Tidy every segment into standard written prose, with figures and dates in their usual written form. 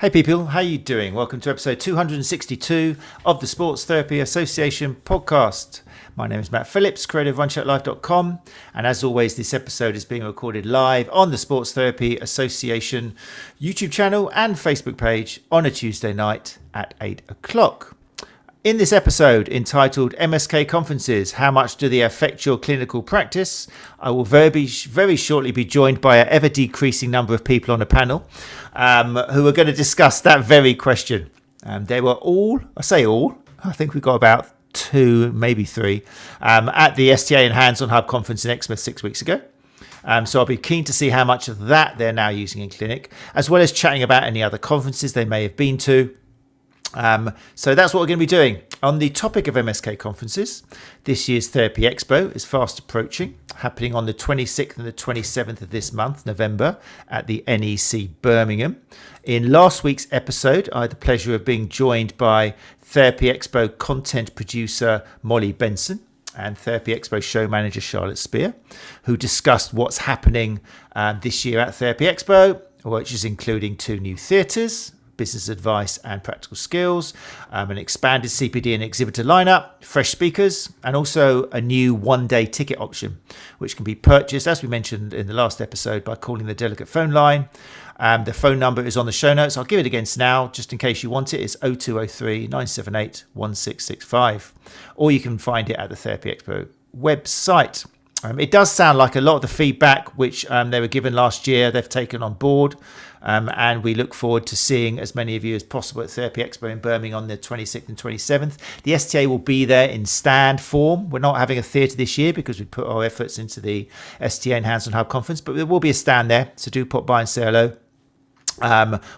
Hey people, how you doing? Welcome to episode 262 of the Sports Therapy Association podcast. My name is Matt Phillips, creator of RunChatLive.com, and as always, this episode is being recorded live on the Sports Therapy Association YouTube channel and Facebook page on a Tuesday night at 8 o'clock. In this episode entitled MSK Conferences, How Much Do They Affect Your Clinical Practice? I will very shortly be joined by an ever decreasing number of people on a panel who are going to discuss that very question. They were all, I think we got about 2, maybe 3, at the STA Hands-On Hub Conference in Exmouth 6 weeks ago. So I'll be keen to see how much of that they're now using in clinic, as well as chatting about any other conferences they may have been to. So that's what we're going to be doing. On the topic of MSK conferences, this year's Therapy Expo is fast approaching, happening on the 26th and the 27th of this month, November, at the NEC Birmingham. In last week's episode, I had the pleasure of being joined by Therapy Expo content producer Molly Benson and Therapy Expo show manager Charlotte Spear, who discussed what's happening this year at Therapy Expo, which is including 2 new theatres, business advice and practical skills, an expanded CPD and exhibitor lineup, fresh speakers, and also a new one-day ticket option, which can be purchased, as we mentioned in the last episode, by calling the delegate phone line. The phone number is on the show notes. I'll give it again now, just in case you want it. It's 0203 978 1665, or you can find it at the Therapy Expo website. It does sound like a lot of the feedback which they were given last year, they've taken on board. And we look forward to seeing as many of you as possible at Therapy Expo in Birmingham on the 26th and 27th. The STA will be there in stand form. We're not having a theatre this year because we put our efforts into the STA Hands-On Hub Conference, but there will be a stand there, so do pop by and say hello.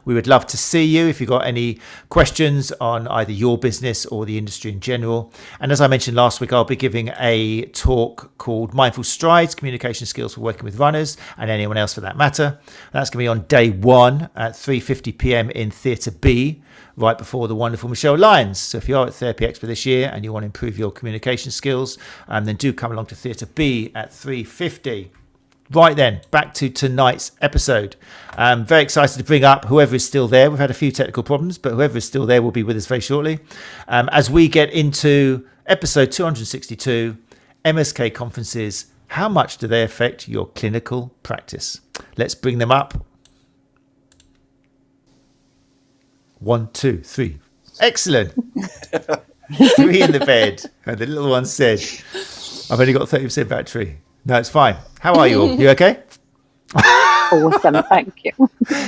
We would love to see you if you've got any questions on either your business or the industry in general. And as I mentioned last week, I'll be giving a talk called Mindful Strides, Communication Skills for Working with Runners and anyone else for that matter. That's going to be on day 1 at 3:50 p.m. in Theatre B, right before the wonderful Michelle Lyons. So if you are at Therapy Expo this year and you want to improve your communication skills, then do come along to Theatre B at 3:50. Right then, back to tonight's episode. I'm very excited to bring up whoever is still there. We've had a few technical problems, but whoever is still there will be with us very shortly. As we get into episode 262, MSK conferences, how much do they affect your clinical practice? Let's bring them up. 1, 2, 3. Excellent. 3 in the bed. And the little one said, I've only got 30% battery. No, it's fine. How are you all? You okay? Awesome, thank you.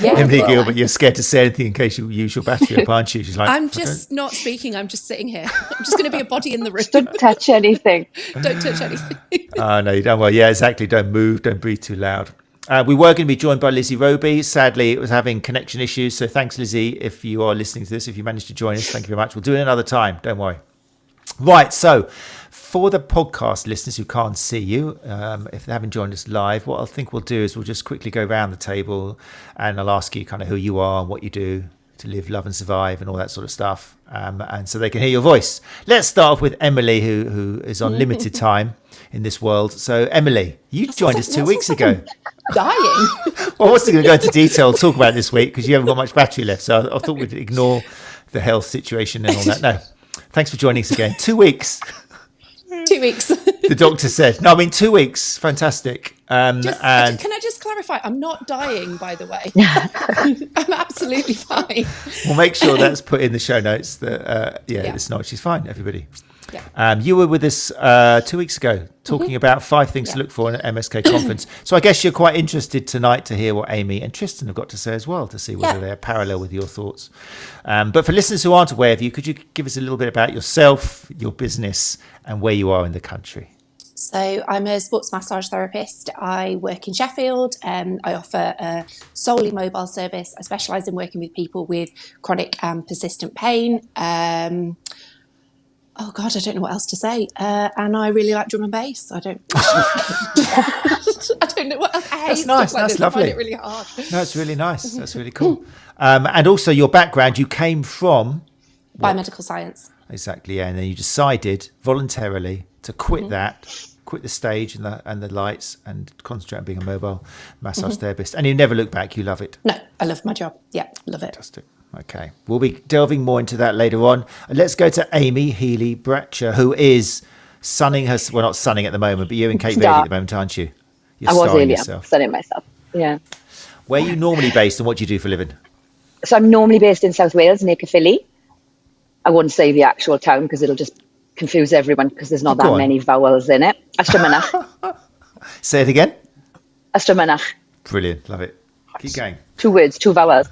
Yeah, Emily Gilbert, you're scared to say anything in case you use your battery up, aren't you? She's like, I'm just not speaking. I'm just sitting here. I'm just going to be a body in the room. Don't touch anything. Don't touch anything. Oh, no, you don't. Well, yeah, exactly. Don't move. Don't breathe too loud. We were going to be joined by Lizzie Roby. Sadly, it was having connection issues. So thanks, Lizzie, if you are listening to this. If you managed to join us, thank you very much. We'll do it another time. Don't worry. Right, so for the podcast listeners who can't see you, if they haven't joined us live, what I think we'll do is we'll just quickly go around the table and I'll ask you kind of who you are and what you do to live, love and survive and all that sort of stuff. And so they can hear your voice. Let's start off with Emily, who is on limited time in this world. So Emily, you joined us 2 weeks ago. Dying. Well, I wasn't going to go into detail and talk about it this week because you haven't got much battery left. So I thought we'd ignore the health situation and all that. No. Thanks for joining us again. 2 weeks. 2 weeks. The doctor said. No, I mean 2 weeks. Fantastic. And can I just clarify? I'm not dying, by the way. I'm absolutely fine. We'll make sure that's put in the show notes. That it's not. She's fine. Everybody. Yeah. You were with us 2 weeks ago talking about 5 things to look for in an MSK conference. So I guess you're quite interested tonight to hear what Aimi and Tristan have got to say as well, to see whether they're parallel with your thoughts. But for listeners who aren't aware of you, could you give us a little bit about yourself, your business, and where you are in the country? So I'm a sports massage therapist. I work in Sheffield. I offer a solely mobile service. I specialise in working with people with chronic and persistent pain. Oh God, I don't know what else to say. And I really like drum and bass. I don't know what else. That's nice. Like that's lovely. I find it really hard. No, it's really nice. That's really cool. And also your background, you came from biomedical science. Exactly, yeah. And then you decided voluntarily to quit quit the stage and the lights and concentrate on being a mobile massage therapist. And you never look back. You love it. No, I love my job. Yeah, love it. Fantastic. Okay. We'll be delving more into that later on. Let's go to Amy Healy-Bratcher, who is sunning her, well, not sunning at the moment, but you're in Cape Verde at the moment, aren't you? You're I was starring earlier, yourself. studying myself. Yeah. Where are you normally based and what do you do for a living? So I'm normally based in South Wales, near Caerphilly. I won't say the actual town because it'll just confuse everyone because there's not that many vowels in it. Ystrad. Say it again. Ystrad. Brilliant. Love it. Keep going. 2 words, 2 vowels.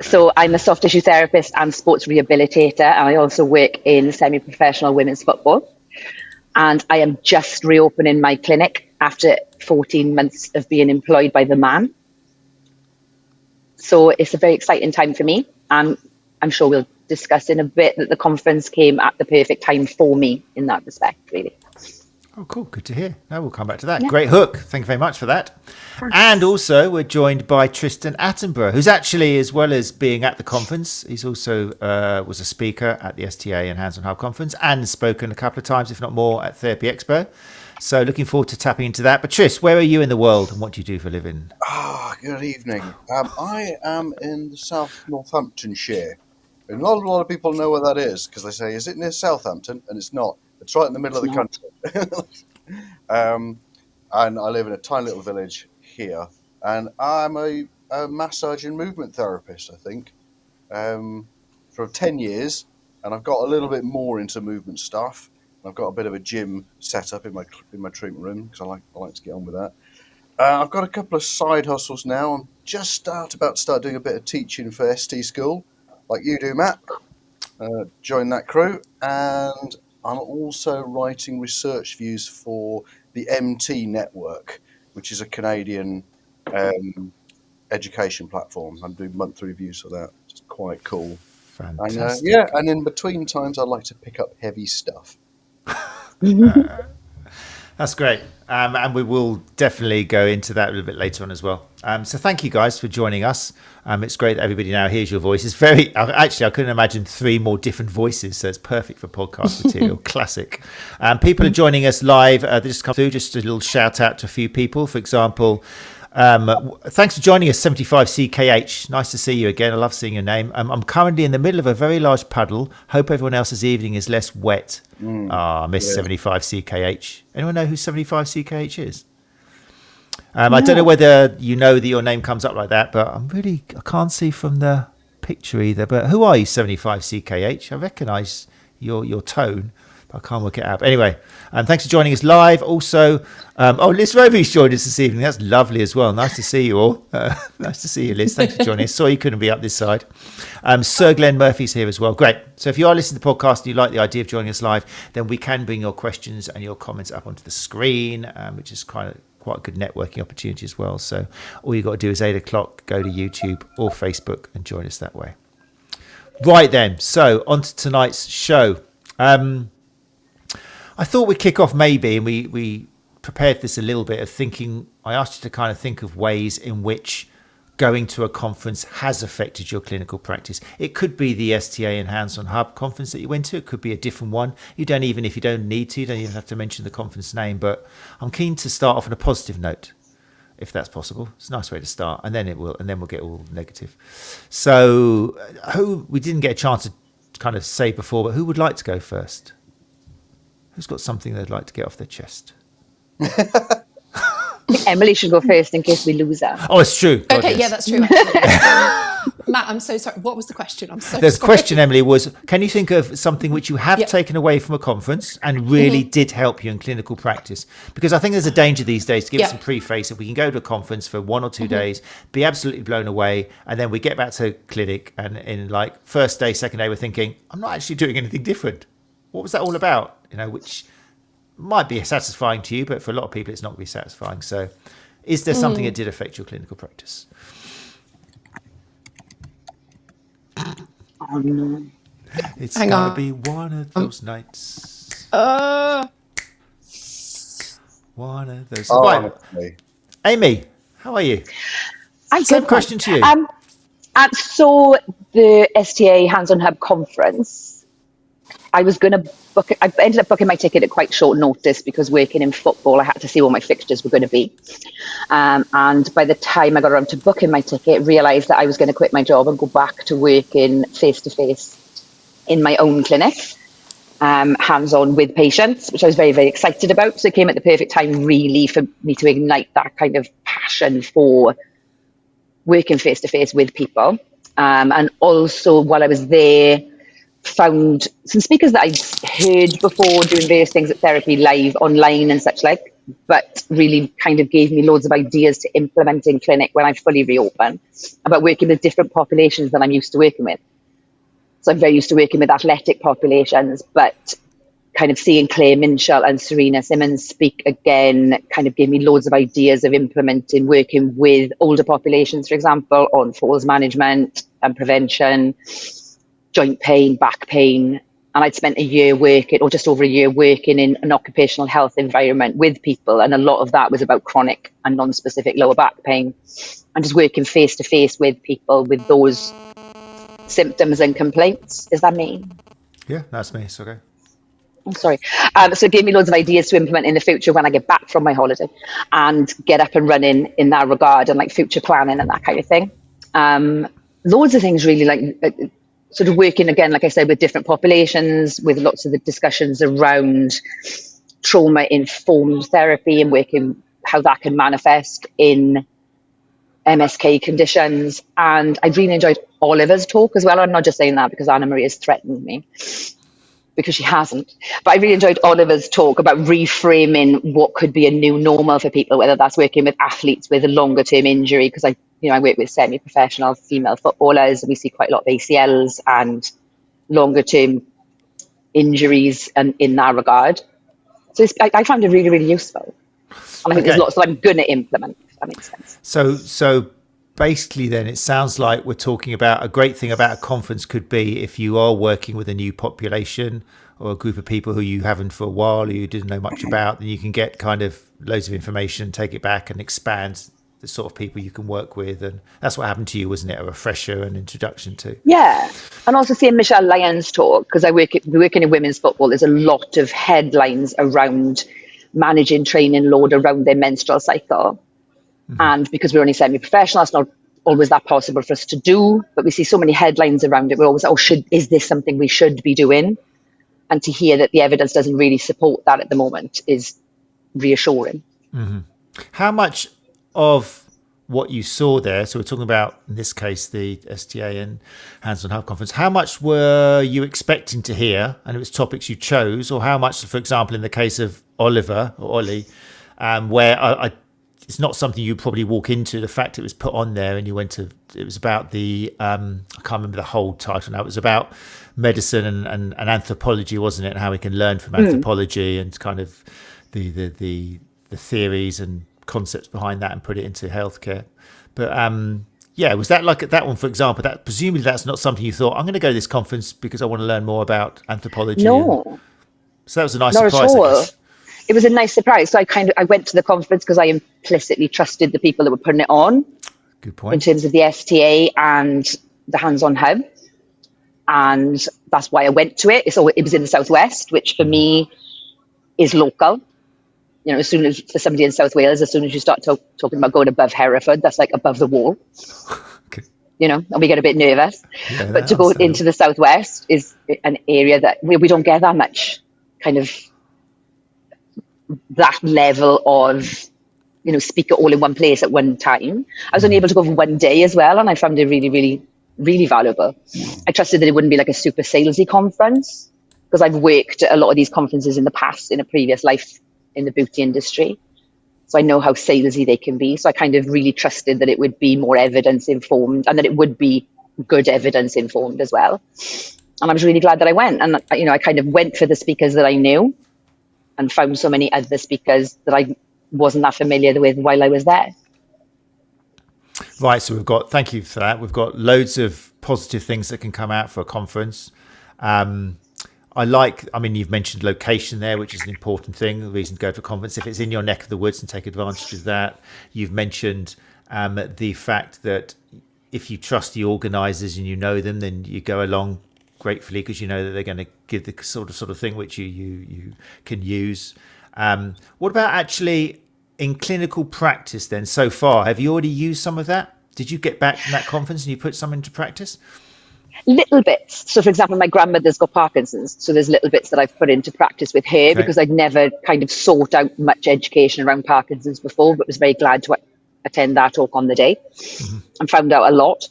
So I'm a soft tissue therapist and sports rehabilitator. And I also work in semi-professional women's football. And I am just reopening my clinic after 14 months of being employed by the man. So it's a very exciting time for me. I'm sure we'll discuss in a bit that the conference came at the perfect time for me in that respect, really. Oh, cool. Good to hear. No, we'll come back to that. Yeah. Great hook. Thank you very much for that. Thanks. And also we're joined by Tristan Attenborough, who's actually, as well as being at the conference, he's also was a speaker at the STA and Hands-On Hub Conference and spoken a couple of times, if not more, at Therapy Expo. So looking forward to tapping into that. But Tris, where are you in the world and what do you do for a living? Good evening. I am in the South Northamptonshire. And not a lot of people know where that is because they say, is it near Southampton? And it's not. It's right in the middle of the country. And I live in a tiny little village here. And I'm a massage and movement therapist, I think, for 10 years. And I've got a little bit more into movement stuff. I've got a bit of a gym set up in my treatment room because I like to get on with that. I've got a couple of side hustles now. I'm just about to start doing a bit of teaching for ST School, like you do, Matt. Join that crew. And I'm also writing research views for the MT Network, which is a Canadian education platform. I'm doing monthly reviews for that. It's quite cool. Fantastic. And and in between times, I like to pick up heavy stuff. That's great. And we will definitely go into that a little bit later on as well. So thank you guys for joining us. It's great that everybody now hears your voice. It's very, actually, I couldn't imagine 3 more different voices. So it's perfect for podcast material. Classic. People are joining us live. They just come through. Just a little shout out to a few people. For example, thanks for joining us, 75𝐶KH. Nice to see you again. I love seeing your name. I'm currently in the middle of a very large puddle. Hope everyone else's evening is less wet. I miss 75𝐶KH. Anyone know who 75𝐶KH is? I don't know whether you know that your name comes up like that, but I can't see from the picture either. But who are you, 75𝐶KH? I recognise your tone. I can't work it out. But anyway, thanks for joining us live. Also, Liz Roby's joined us this evening. That's lovely as well. Nice to see you all. Nice to see you, Liz. Thanks for joining us. Sorry you couldn't be up this side. Sir Glenn Murphy's here as well. Great. So if you are listening to the podcast and you like the idea of joining us live, then we can bring your questions and your comments up onto the screen, which is quite a good networking opportunity as well. So all you've got to do is 8 o'clock, go to YouTube or Facebook and join us that way. Right then. So on to tonight's show. I thought we'd kick off maybe, and we prepared this a little bit of thinking. I asked you to kind of think of ways in which going to a conference has affected your clinical practice. It could be the STA and Hands-On Hub conference that you went to. It could be a different one. If you don't need to, you don't even have to mention the conference name. But I'm keen to start off on a positive note, if that's possible. It's a nice way to start, and then we'll get all negative. So, we didn't get a chance to kind of say before, but who would like to go first? Who's got something they'd like to get off their chest? Emily should go first in case we lose her. Oh, it's true. God, okay, yes. yeah, that's true. Actually. Matt, I'm so sorry. What was the question? I'm so sorry. The question, Emily, was, can you think of something which you have taken away from a conference and really did help you in clinical practice? Because I think there's a danger these days to give some preface if we can go to a conference for 1 or 2 days, be absolutely blown away, and then we get back to clinic and in like first day, second day, we're thinking, I'm not actually doing anything different. What was that all about? Which might be satisfying to you, but for a lot of people, it's not going to be satisfying. So is there something that did affect your clinical practice? Oh, no. It's going to be one of those nights. One of those. Right. Amy, how are you? Same question to you. So the STA Hands-On Hub Conference, I was going to book it. I ended up booking my ticket at quite short notice because working in football, I had to see what my fixtures were going to be. And by the time I got around to booking my ticket, realised that I was going to quit my job and go back to working face-to-face in my own clinic, hands-on with patients, which I was very, very excited about. So it came at the perfect time, really, for me to ignite that kind of passion for working face-to-face with people. And also, while I was there, found some speakers that I'd heard before doing various things at Therapy Live online and such like, but really kind of gave me loads of ideas to implement in clinic when I fully reopen, about working with different populations than I'm used to working with. So I'm very used to working with athletic populations, but kind of seeing 𝐂𝐬𝐿𝐴𝐻𝐿 and Serena Simmons speak again kind of gave me loads of ideas of implementing working with older populations, for example, on falls management and prevention, joint pain, back pain. And I'd spent a year working, or just over a year working in an occupational health environment with people. And a lot of that was about chronic and non-specific lower back pain, and just working face to face with people with those symptoms and complaints. Is that me? Yeah, that's me. It's okay. I'm sorry. So it gave me loads of ideas to implement in the future when I get back from my holiday and get up and running in that regard, and like future planning and that kind of thing. Loads of things really, like sort of working again, like I said, with different populations, with lots of the discussions around trauma-informed therapy and working how that can manifest in MSK conditions. And I really enjoyed Oliver's talk as well. I'm not just saying that because Anna Marie has threatened me, because she hasn't. But I really enjoyed Oliver's talk about reframing what could be a new normal for people, whether that's working with athletes with a longer term injury, because I work with semi-professional female footballers, and we see quite a lot of ACLs and longer term injuries in that regard. So I found it really, really useful. And I think there's lots that I'm going to implement, if that makes sense. So basically then it sounds like we're talking about a great thing about a conference could be if you are working with a new population or a group of people who you haven't for a while, or you didn't know much about, then you can get kind of loads of information, take it back and expand the sort of people you can work with. And that's what happened to you, wasn't it? A refresher and introduction to. Yeah. And also seeing Michelle Lyons talk, because working in women's football, there's a lot of headlines around managing training load around their menstrual cycle. And because we're only semi-professional, it's not always that possible for us to do, but we see so many headlines around it. We're always, is this something we should be doing? And to hear that the evidence doesn't really support that at the moment is reassuring. Mm-hmm. How much of what you saw there, so we're talking about, in this case, the STA and Hands-On Hub Conference, how much were you expecting to hear, and it was topics you chose, or how much, for example, in the case of Oliver, or Ollie, where it's not something you probably walk into, the fact it was put on there and you went to, it was about the, I can't remember the whole title now, it was about medicine and anthropology, wasn't it? And how we can learn from anthropology and kind of the theories and concepts behind that and put it into healthcare. But was that like that one, for example, that presumably that's not something you thought, I'm going to go to this conference because I want to learn more about anthropology. No. So that was a nice Not surprise, at all. I guess. It was a nice surprise. So I went to the conference because I implicitly trusted the people that were putting it on. Good point. In terms of the STA and the Hands-On Hub. And that's why I went to it. So it was in the Southwest, which for me is local. As soon as, for somebody in South Wales, as soon as you start talking about going above Hereford, that's like above the wall. Okay. And we get a bit nervous. Yeah, but to go into the Southwest is an area that we don't get that much kind of that level of, speaker all in one place at one time. I was only able to go for one day as well, and I found it really, really, really valuable. I trusted that it wouldn't be like a super salesy conference, because I've worked at a lot of these conferences in the past, in a previous life in the beauty industry. So I know how salesy they can be. So I kind of really trusted that it would be more evidence informed, and that it would be good evidence informed as well. And I was really glad that I went. And, I kind of went for the speakers that I knew, and found so many other speakers that I wasn't that familiar with while I was there. Right, so thank you for that. We've got loads of positive things that can come out for a conference. You've mentioned location there, which is an important thing, the reason to go to a conference. If it's in your neck of the woods, and take advantage of that. You've mentioned the fact that if you trust the organisers and you know them, then you go along gratefully, because you know that they're going to give the sort of thing which you can use. What about actually in clinical practice then so far? Have you already used some of that? Did you get back from that conference and you put some into practice? Little bits. So, for example, my grandmother's got Parkinson's. So there's little bits that I've put into practice with her because I'd never kind of sought out much education around Parkinson's before, but was very glad to attend that talk on the day and found out a lot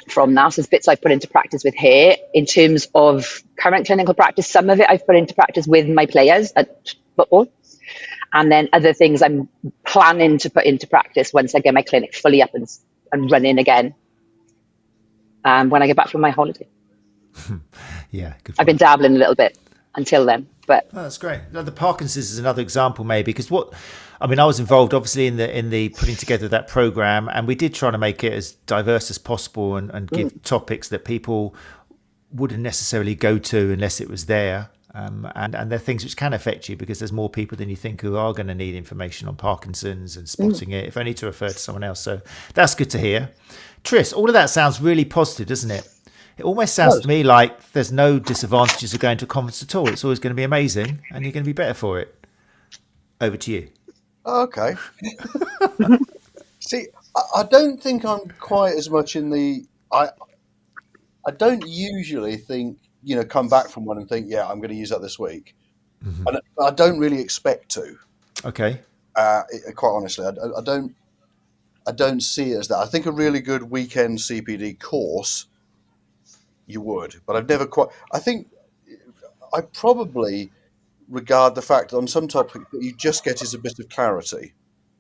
from that. So there's bits I've put into practice with her. In terms of current clinical practice, some of it I've put into practice with my players at football. And then other things I'm planning to put into practice once I get my clinic fully up and running again. When I get back from my holiday. Yeah, good point. I've been dabbling a little bit until then, but that's great. Now, the Parkinson's is another example, maybe, because I was involved obviously in the putting together that program, and we did try to make it as diverse as possible and give topics that people wouldn't necessarily go to unless it was there. And they're things which can affect you because there's more people than you think who are going to need information on Parkinson's and spotting it, if only to refer to someone else. So that's good to hear. Tris, all of that sounds really positive, doesn't it? It almost sounds to me like there's no disadvantages of going to a conference at all. It's always going to be amazing and you're going to be better for it. Over to you. Okay. See, I don't think I'm quite as much in the... I don't usually think, come back from one and think, yeah, I'm going to use that this week. And I don't really expect to. Okay. Quite honestly, I don't see it as that. I think a really good weekend CPD course, you would, but I've never quite. I think I probably regard the fact that on some topic that you just get is a bit of clarity,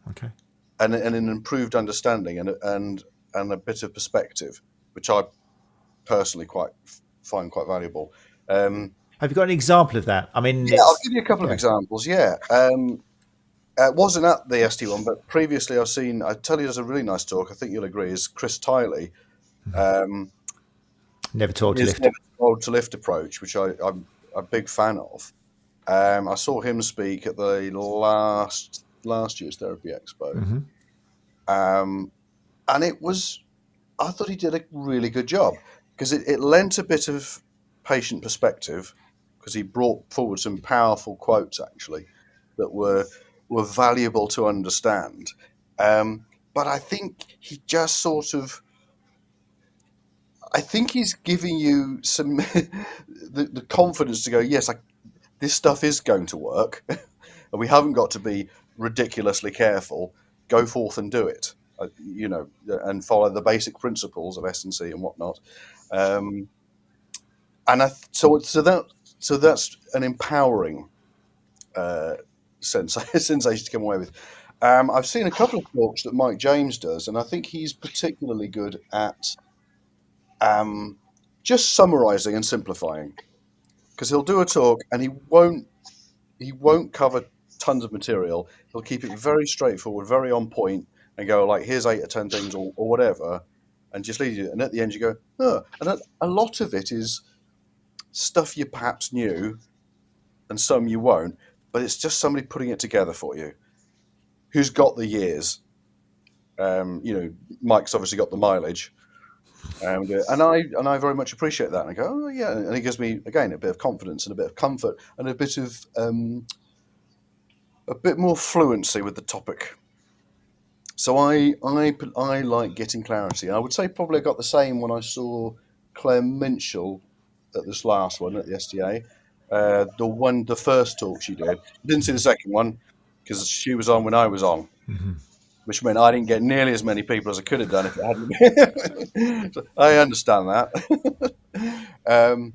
okay, and an improved understanding and a bit of perspective, which I personally find quite valuable. Have you got an example of that? I'll give you a couple of examples. Yeah. It wasn't at the ST one, but previously I've seen, I tell you, there's a really nice talk, I think you'll agree, is Chris Tiley. Never Told to Lift. Never Told to Lift approach, which I'm a big fan of. I saw him speak at the last year's Therapy Expo. And I thought he did a really good job because it lent a bit of patient perspective because he brought forward some powerful quotes actually that were valuable to understand. But I think he just sort of, I think he's giving you some the confidence to go, yes, this stuff is going to work, and we haven't got to be ridiculously careful. Go forth and do it, and follow the basic principles of S&C and whatnot. So that's an empowering sensation to come away with. I've seen a couple of talks that Mike James does, and I think he's particularly good at just summarising and simplifying. Because he'll do a talk and he won't cover tons of material. He'll keep it very straightforward, very on point, and go like, "Here's 8 or 10 things, or whatever," and just leave you. And at the end, you go, "Oh." And a lot of it is stuff you perhaps knew, and some you won't. But it's just somebody putting it together for you, who's got the years. Mike's obviously got the mileage, and I very much appreciate that. And I go, oh yeah, and it gives me again a bit of confidence and a bit of comfort and a bit of a bit more fluency with the topic. So I like getting clarity. I would say probably I got the same when I saw Claire Minchell at this last one at the STA. The first talk she did. I didn't see the second one because she was on when I was on, which meant I didn't get nearly as many people as I could have done if it hadn't been. So I understand that. And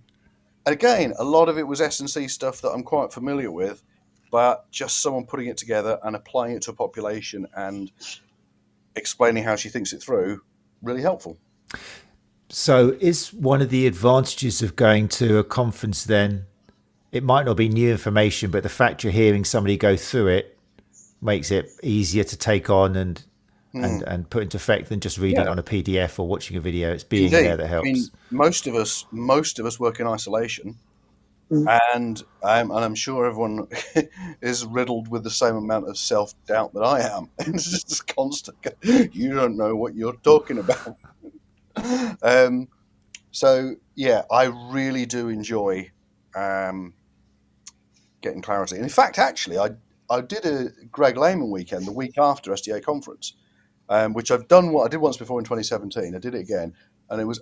again, a lot of it was S&C stuff that I'm quite familiar with, but just someone putting it together and applying it to a population and explaining how she thinks it through, really helpful. So is one of the advantages of going to a conference then, it might not be new information, but the fact you're hearing somebody go through it makes it easier to take on and put into effect than just reading it on a PDF or watching a video. It's being there that helps. I mean, most of us work in isolation, and I'm sure everyone is riddled with the same amount of self-doubt that I am. It's just constant. You don't know what you're talking about. So Yeah, I really do enjoy getting clarity. And in fact, actually, I did a Greg Lehman weekend the week after STA conference, which I did once before in 2017. I did it again, and it was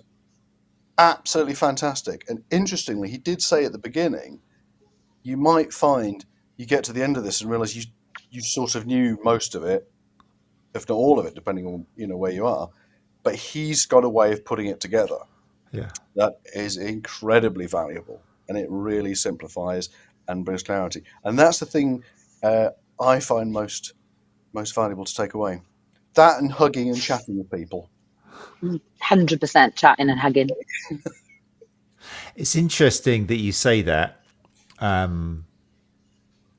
absolutely fantastic. And interestingly, he did say at the beginning, you might find you get to the end of this and realize you sort of knew most of it, if not all of it, depending on where you are. But he's got a way of putting it together. Yeah. That is incredibly valuable, and it really simplifies and brings clarity. And that's the thing I find most valuable to take away. That and hugging and chatting with people. 100% chatting and hugging. It's interesting that you say that,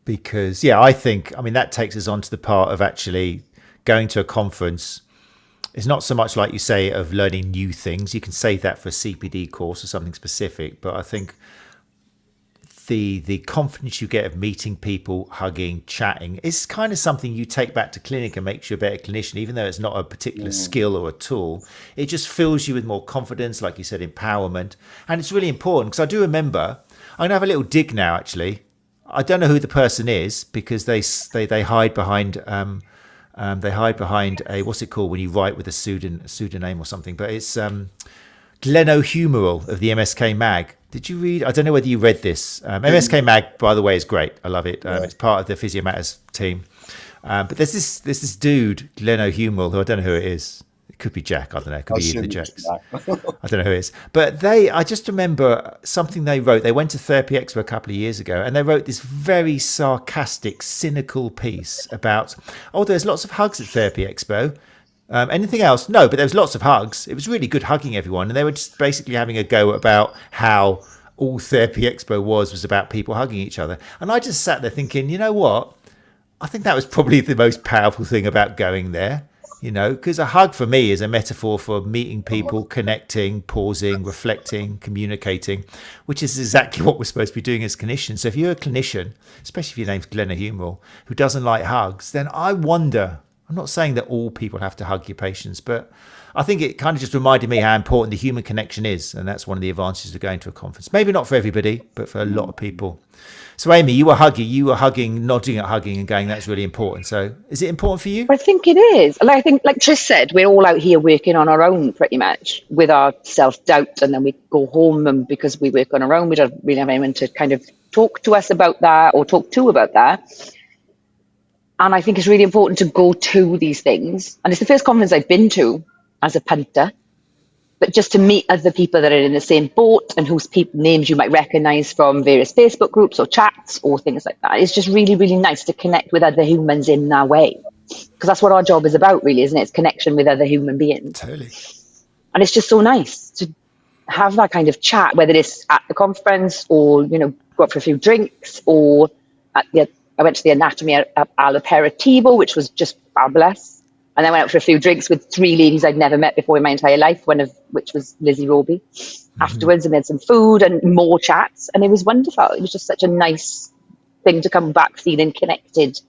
because I mean that takes us on to the part of actually going to a conference. It's not so much like you say of learning new things. You can save that for a CPD course or something specific. But I think the confidence you get of meeting people, hugging, chatting is kind of something you take back to clinic and makes you a better clinician, even though it's not a particular skill or a tool. It just fills you with more confidence, like you said, empowerment. And it's really important because I do remember, I'm going to have a little dig now, actually. I don't know who the person is because they hide behind... they hide behind a, what's it called when you write with a pseudonym or something, but it's 𝐸𝐤𝐻𝐸𝐼 of the MSK Mag. Did you read? I don't know whether you read this. MSK Mag, by the way, is great. I love it. It's part of the Physio Matters team. But there's this dude, 𝐸𝐤𝐻𝐸𝐼, who I don't know who it is. It could be Jack. I don't know. It could be either the Jacks. I don't know who it is. But I just remember something they wrote. They went to Therapy Expo a couple of years ago, and they wrote this very sarcastic, cynical piece about, there's lots of hugs at Therapy Expo. Anything else? No, but there was lots of hugs. It was really good hugging everyone. And they were just basically having a go about how all Therapy Expo was about people hugging each other. And I just sat there thinking, you know what? I think that was probably the most powerful thing about going there. Because a hug for me is a metaphor for meeting people, connecting, pausing, reflecting, communicating, which is exactly what we're supposed to be doing as clinicians. So if you're a clinician, especially if your name's 𝐸𝐤𝐻𝐸𝐼, who doesn't like hugs, then I wonder, I'm not saying that all people have to hug your patients, but I think it kind of just reminded me how important the human connection is. And that's one of the advantages of going to a conference. Maybe not for everybody, but for a lot of people. So Amy, you were hugging, nodding at hugging and going, that's really important. So is it important for you? I think it is. I think, like Tris said, we're all out here working on our own pretty much with our self-doubt. And then we go home, and because we work on our own, we don't really have anyone to kind of talk to us about that or talk to about that. And I think it's really important to go to these things. And it's the first conference I've been to as a punter. But just to meet other people that are in the same boat and whose names you might recognize from various Facebook groups or chats or things like that. It's just really, really nice to connect with other humans in that way. Because that's what our job is about, really, isn't it? It's connection with other human beings. Totally. And it's just so nice to have that kind of chat, whether it's at the conference or, go out for a few drinks, or I went to the anatomy al aperitivo, which was just fabulous. And then went out for a few drinks with 3 ladies I'd never met before in my entire life, one of which was Lizzie Roby. Afterwards, and we had some food and more chats, and it was wonderful. It was just such a nice thing to come back feeling connected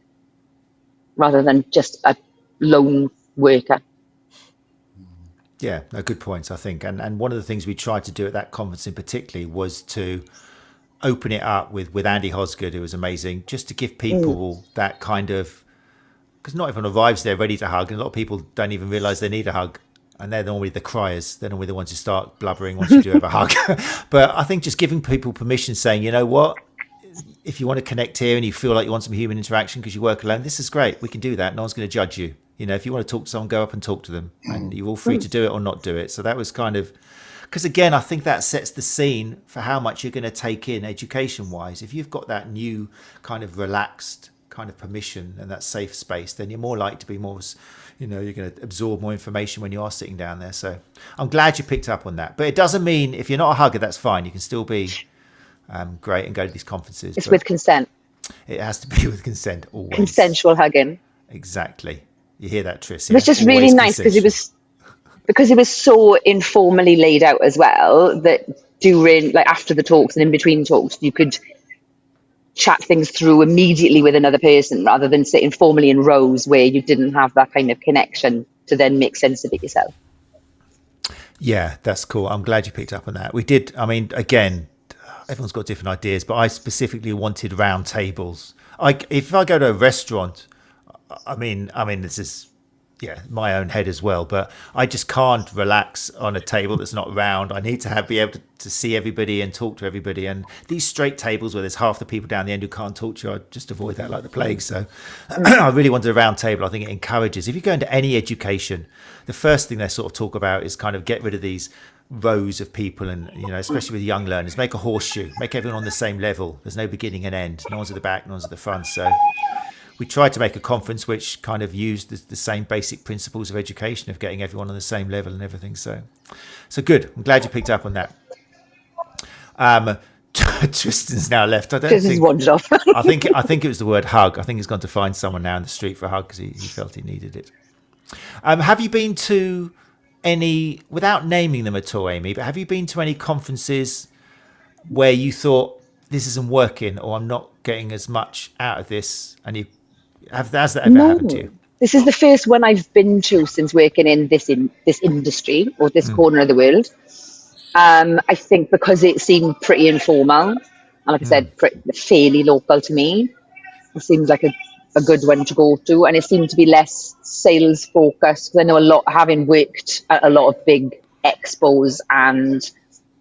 rather than just a lone worker. Yeah, no, good points, I think. And one of the things we tried to do at that conference in particular was to open it up with Andy Hosgood, who was amazing, just to give people that kind of, because not everyone arrives there ready to hug, and a lot of people don't even realize they need a hug, and they're normally the criers. They're normally the ones who start blubbering once you do have a hug. But I think just giving people permission, saying, you know what, if you want to connect here and you feel like you want some human interaction because you work alone, this is great. We can do that. No one's going to judge you. If you want to talk to someone, go up and talk to them, and you're all free to do it or not do it. So that was kind of, because again, I think that sets the scene for how much you're going to take in education wise. If you've got that new kind of relaxed kind of permission and that safe space, then you're more likely to be more, you're going to absorb more information when you are sitting down there. So I'm glad you picked up on that. But it doesn't mean if you're not a hugger, that's fine. You can still be great and go to these conferences. It's with consent. It has to be with consent always. Consensual hugging. Exactly. You hear that, Tris? It was just really nice because it was so informally laid out as well, that during, like after the talks and in between talks, you could chat things through immediately with another person rather than sitting formally in rows where you didn't have that kind of connection to then make sense of it yourself. Yeah, that's cool. I'm glad you picked up on that. We did. I mean, again, everyone's got different ideas, but I specifically wanted round tables. If I go to a restaurant, I mean, this is my own head as well, but I just can't relax on a table that's not round. I need to be able to see everybody and talk to everybody. And these straight tables where there's half the people down the end who can't talk to you, I just avoid that like the plague. So I really wanted a round table. I think it encourages. If you go into any education, the first thing they sort of talk about is kind of get rid of these rows of people, and especially with young learners, make a horseshoe, make everyone on the same level. There's no beginning and end. No one's at the back, no one's at the front. So we tried to make a conference which kind of used the same basic principles of education, of getting everyone on the same level and everything. So good. I'm glad you picked up on that. Tristan's now left. I don't Tristan's think. wandered off. I think it was the word hug. I think he's gone to find someone now in the street for a hug because he felt he needed it. Have you been to any, without naming them at all, Amy, but have you been to any conferences where you thought this isn't working, or I'm not getting as much out of this, and has that ever happened to you? This is the first one I've been to since working in this industry, or this corner of the world. I think because it seemed pretty informal, and like I said, fairly local to me, it seems like a good one to go to, and it seemed to be less sales focused. Because I know having worked at a lot of big expos and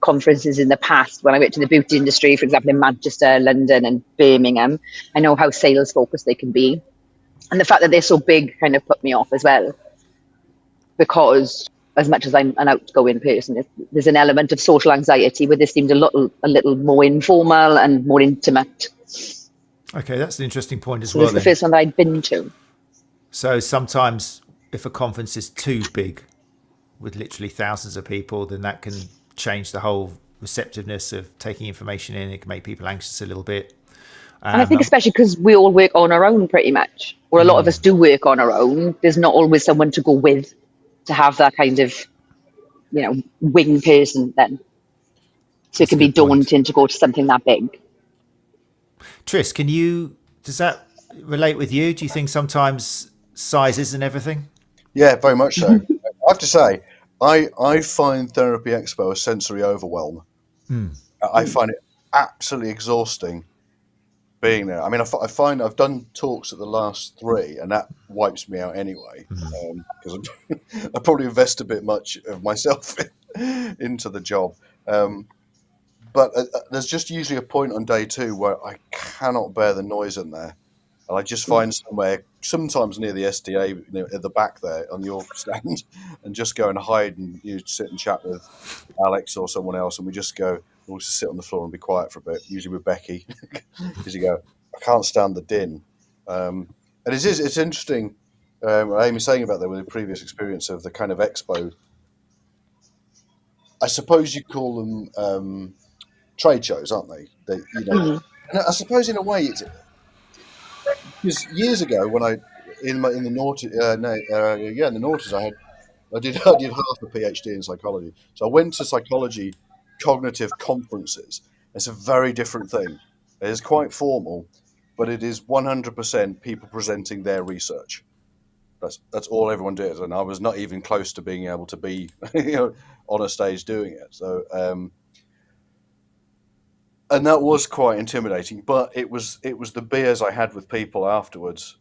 conferences in the past, when I worked in the beauty industry, for example, in Manchester, London and Birmingham, I know how sales focused they can be. And the fact that they're so big kind of put me off as well, because as much as I'm an outgoing person, there's an element of social anxiety where this seemed a little more informal and more intimate. Okay, that's an interesting point as So well. this is the first one that I'd been to. So sometimes if a conference is too big with literally thousands of people, then that can change the whole receptiveness of taking information in. It can make people anxious a little bit. And I think especially because we all work on our own pretty much, or a lot of us do work on our own. There's not always someone to go with, to have that kind of, wing person then. So it can be daunting to go to something that big. Tris, does that relate with you? Do you think sometimes size isn't everything? Yeah, very much so. I have to say, I find Therapy Expo a sensory overwhelm. I find it absolutely exhausting being there. I mean, I find I've done talks at the last 3, and that wipes me out anyway, because I probably invest a bit much of myself into the job. But there's just usually a point on day 2 where I cannot bear the noise in there. And I just find somewhere, sometimes near the STA, at the back there on your stand, and just go and hide and sit and chat with Alex or someone else. And we just we'll just sit on the floor and be quiet for a bit, usually with Becky. Because you go, I can't stand the din. And it's interesting, Amy saying about that with a previous experience of the kind of expo. I suppose you call them trade shows, aren't they? And I suppose in a way it's, because years ago when in the noughties I did half a PhD in psychology, so I went to psychology cognitive conferences. It's a very different thing. It is quite formal, but it is 100% people presenting their research. That's all everyone does, and I was not even close to being able to be on a stage doing it. So and that was quite intimidating, but it was the beers I had with people afterwards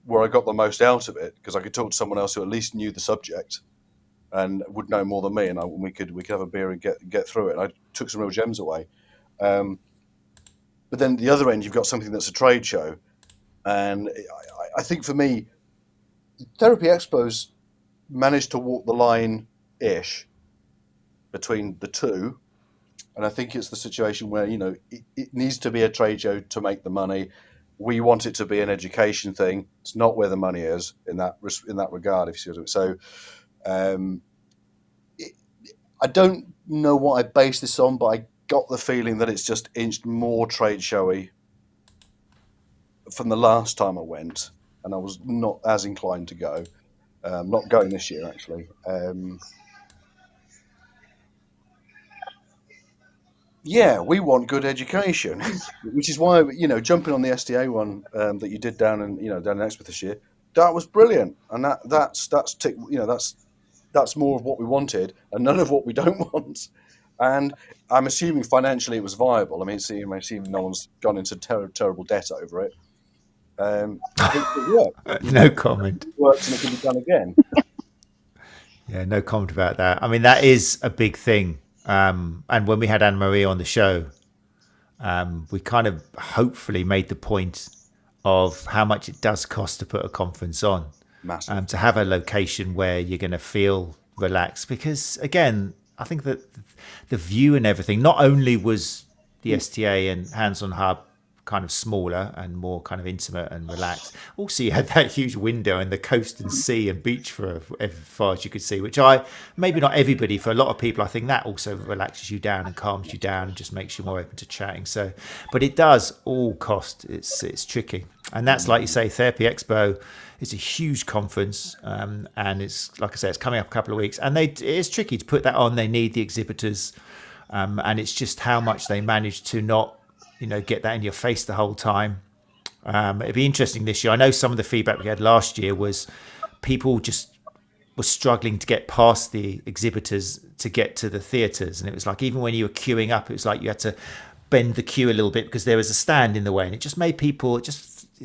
where I got the most out of it, because I could talk to someone else who at least knew the subject and would know more than me, and we could have a beer and get through it. And I took some real gems away. But then the other end, you've got something that's a trade show, and I think for me, Therapy Expo's managed to walk the line-ish between the two. And I think it's the situation where, it needs to be a trade show to make the money. We want it to be an education thing. It's not where the money is in that regard, if you see what I mean. So I don't know what I base this on, but I got the feeling that it's just inched more trade showy from the last time I went, and I was not as inclined to go. Not going this year, actually. Yeah, we want good education, which is why, jumping on the STA one that you did down in Exmouth this year, that was brilliant, and that's that's more of what we wanted and none of what we don't want. And I'm assuming financially it was viable. I mean, I'm assuming no one's gone into terrible debt over it. It worked. No comment. It works and it can be done again. Yeah, no comment about that. I mean, that is a big thing. And when we had Anne Marie on the show, we kind of hopefully made the point of how much it does cost to put a conference on. Massive. To have a location where you're going to feel relaxed. Because, again, I think that the view and everything, not only was the STA and Hands-On Hub kind of smaller and more kind of intimate and relaxed, also you had that huge window and the coast and sea and beach for as far as you could see, which maybe not everybody, for a lot of people, I think that also relaxes you down and calms you down and just makes you more open to chatting. So, but it does all cost. It's tricky. And that's, like you say, Therapy Expo is a huge conference, and it's, like I say, it's coming up a couple of weeks, and it is tricky to put that on. They need the exhibitors, and it's just how much they manage to not, get that in your face the whole time. It'd be interesting this year. I know some of the feedback we had last year was people just were struggling to get past the exhibitors to get to the theatres, and it was like, even when you were queuing up, it was like you had to bend the queue a little bit because there was a stand in the way, and it just made people,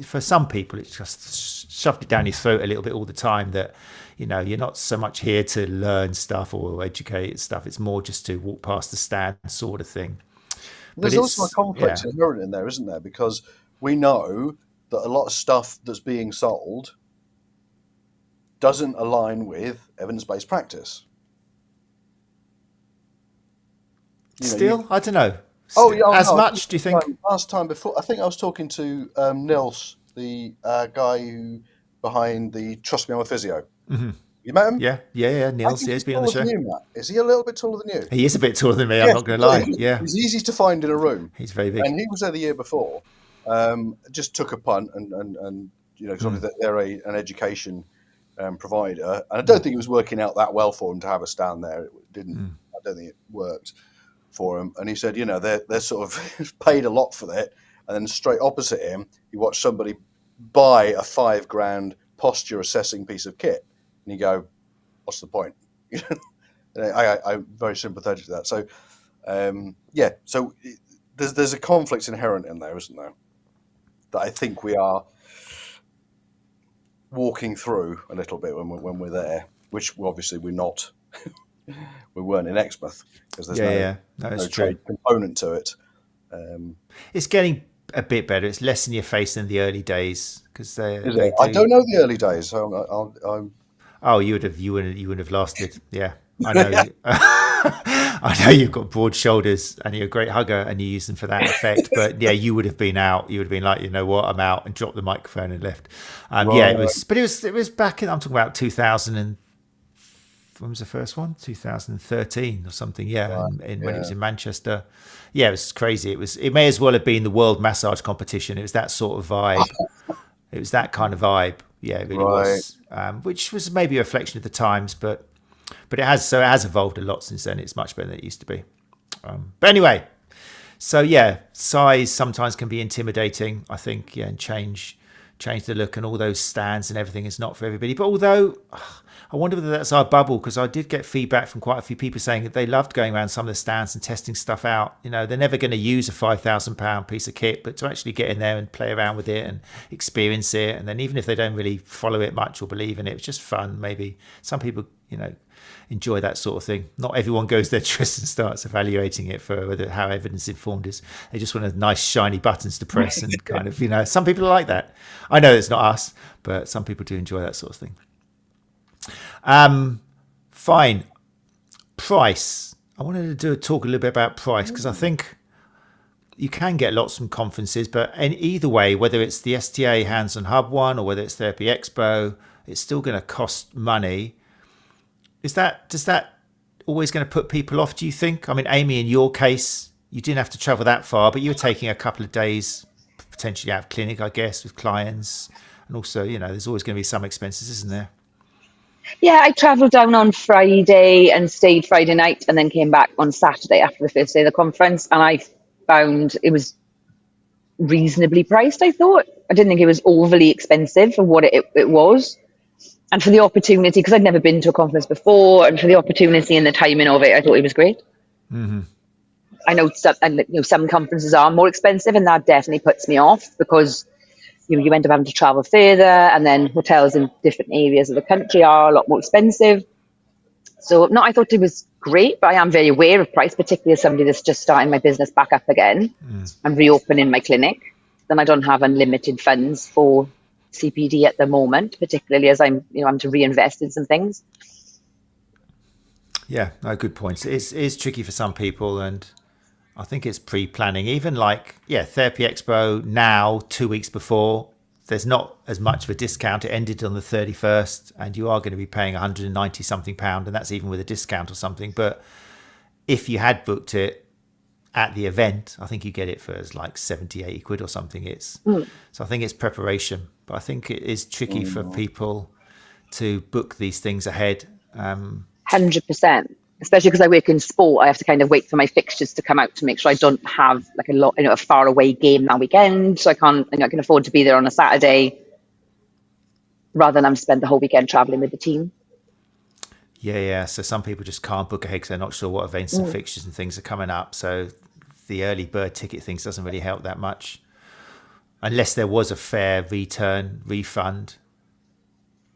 for some people, it just shoved it down your throat a little bit all the time, that you're not so much here to learn stuff or educate stuff, it's more just to walk past the stand sort of thing. There's also a conflict inherent in there, isn't there? Because we know that a lot of stuff that's being sold doesn't align with evidence-based practice. I don't know. Much, do you think? Last time before, I think I was talking to Nils, the guy who behind the Trust Me, I'm a Physio. Mm-hmm. You met him? Yeah. Nils, he's been on the show. Is he a little bit taller than you? He is a bit taller than me, I'm not going to lie. Yeah. He's easy to find in a room. He's very big. And he was there the year before. Just took a punt and because they're an education provider. And I don't think it was working out that well for him to have a stand there. It didn't. I don't think it worked for him. And he said, they're sort of paid a lot for that. And then straight opposite him, you watch somebody buy a $5,000 posture assessing piece of kit. And you go, what's the point? I'm very sympathetic to that. So, so there's a conflict inherent in there, isn't there? That I think we are walking through a little bit when we're there, which obviously we're not. We weren't in Exmouth because there's no trade component to it. It's getting a bit better. It's less in your face than the early days because I don't know the early days. So I'm Oh, you wouldn't have lasted. Yeah, I know. I know you've got broad shoulders and you're a great hugger and you use them for that effect. But yeah, you would have been out. You would have been like, you know what, I'm out, and dropped the microphone and left. Right. Yeah, it was. But it was back in. I'm talking about 2000 and when was the first one? 2013 or something. Yeah, right. When it was in Manchester. Yeah, it was crazy. It may as well have been the World Massage Competition. It was that sort of vibe. It was that kind of vibe. Yeah, it really was. Which was maybe a reflection of the times, but it has evolved a lot since then. It's much better than it used to be. But anyway, so yeah, size sometimes can be intimidating, I think. Yeah, and change the look and all those stands and everything is not for everybody. But although I wonder whether that's our bubble, because I did get feedback from quite a few people saying that they loved going around some of the stands and testing stuff out. You know, they're never going to use a £5,000 piece of kit, but to actually get in there and play around with it and experience it, and then even if they don't really follow it much or believe in it, it's just fun. Maybe some people, enjoy that sort of thing. Not everyone goes there just and starts evaluating it for how evidence informed is. They just want nice shiny buttons to press and kind of, some people are like that. I know it's not us, but some people do enjoy that sort of thing. Fine. Price. I wanted to talk a little bit about price because I think you can get lots from conferences, but in either way, whether it's the STA Hands-On Hub one or whether it's Therapy Expo, it's still going to cost money. Does that always going to put people off, do you think? I mean, Amy, in your case, you didn't have to travel that far, but you were taking a couple of days potentially out of clinic, I guess, with clients. And also, there's always going to be some expenses, isn't there? Yeah, I travelled down on Friday and stayed Friday night and then came back on Saturday after the first day of the conference. And I found it was reasonably priced, I thought. I didn't think it was overly expensive for what it was. And for the opportunity, because I'd never been to a conference before, and for the opportunity and the timing of it, I thought it was great. I know some conferences are more expensive, and that definitely puts me off because you end up having to travel further, and then hotels in different areas of the country are a lot more expensive. So no, I thought it was great, but I am very aware of price, particularly as somebody that's just starting my business back up again and reopening my clinic. Then I don't have unlimited funds for CPD at the moment, particularly as I'm to reinvest in some things. Yeah, no, good points. It is tricky for some people, and I think it's pre-planning. Even like, Therapy Expo now, 2 weeks before, there's not as much of a discount. It ended on the 31st, and you are going to be paying 190 something pound, and that's even with a discount or something. But if you had booked it at the event, I think you get it for like 70, 80 quid or something. So I think it's preparation, but I think it is tricky for people to book these things ahead. 100%, especially because I work in sport. I have to kind of wait for my fixtures to come out to make sure I don't have like a far away game that weekend. So I can afford to be there on a Saturday rather than I'm spend the whole weekend traveling with the team. Yeah. So some people just can't book ahead because they're not sure what events and fixtures and things are coming up. So the early bird ticket things doesn't really help that much, unless there was a fair refund.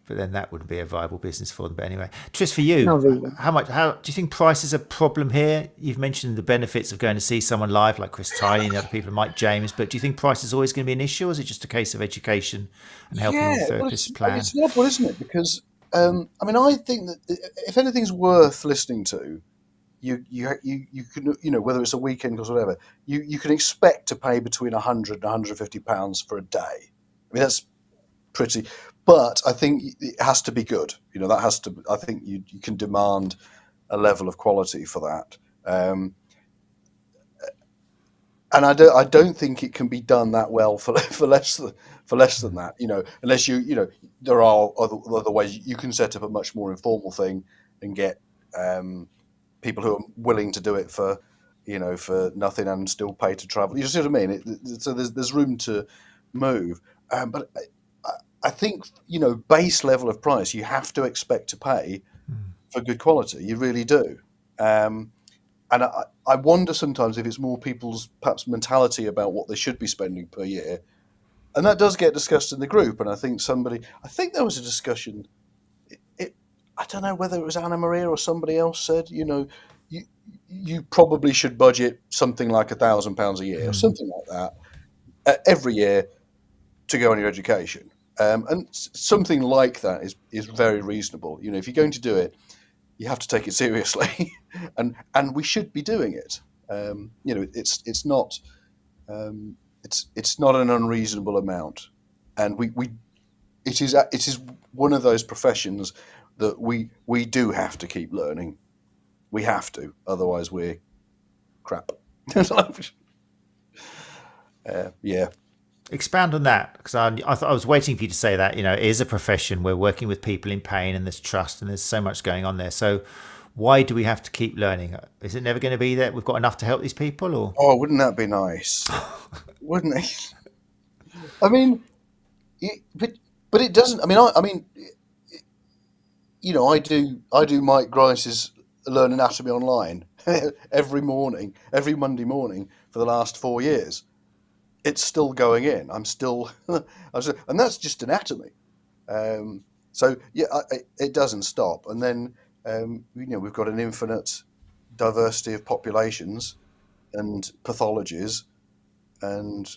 But then that wouldn't be a viable business for them. But anyway, Tris, for you, really. how do you think price is a problem here? You've mentioned the benefits of going to see someone live like Chris Tiley and the other people, Mike James, but do you think price is always going to be an issue, or is it just a case of education and helping the therapists plan? It's an odd one, isn't it? Because I think that if anything's worth listening to, you can, whether it's a weekend or whatever, you can expect to pay between £100 and £150 for a day. I mean, that's pretty, but I think it has to be good. I think you can demand a level of quality for that. And I don't think it can be done that well for less than that. Unless there are other ways you can set up a much more informal thing and get people who are willing to do it for nothing and still pay to travel. You see what I mean? So there's room to move, but I think base level of price you have to expect to pay for good quality. You really do. And I wonder sometimes if it's more people's perhaps mentality about what they should be spending per year. And that does get discussed in the group. And I think there was a discussion. I don't know whether it was Anna Maria or somebody else said, you probably should budget something like £1,000 a year or something like that every year to go on your education. And something like that is very reasonable. If you're going to do it, you have to take it seriously, and we should be doing it. It's not an unreasonable amount, and it is one of those professions that we do have to keep learning. We have to, otherwise we're crap. Yeah. Expand on that, because I thought I was waiting for you to say that. It is a profession. We're working with people in pain, and there's trust, and there's so much going on there. So why do we have to keep learning? Is it never going to be that we've got enough to help these people? Or wouldn't that be nice? Wouldn't it? I mean, but it doesn't. I do Mike Grice's Learn Anatomy online every Monday morning for the last 4 years. It's still going in. I'm still, and that's just anatomy. So yeah, it doesn't stop. And then we've got an infinite diversity of populations and pathologies and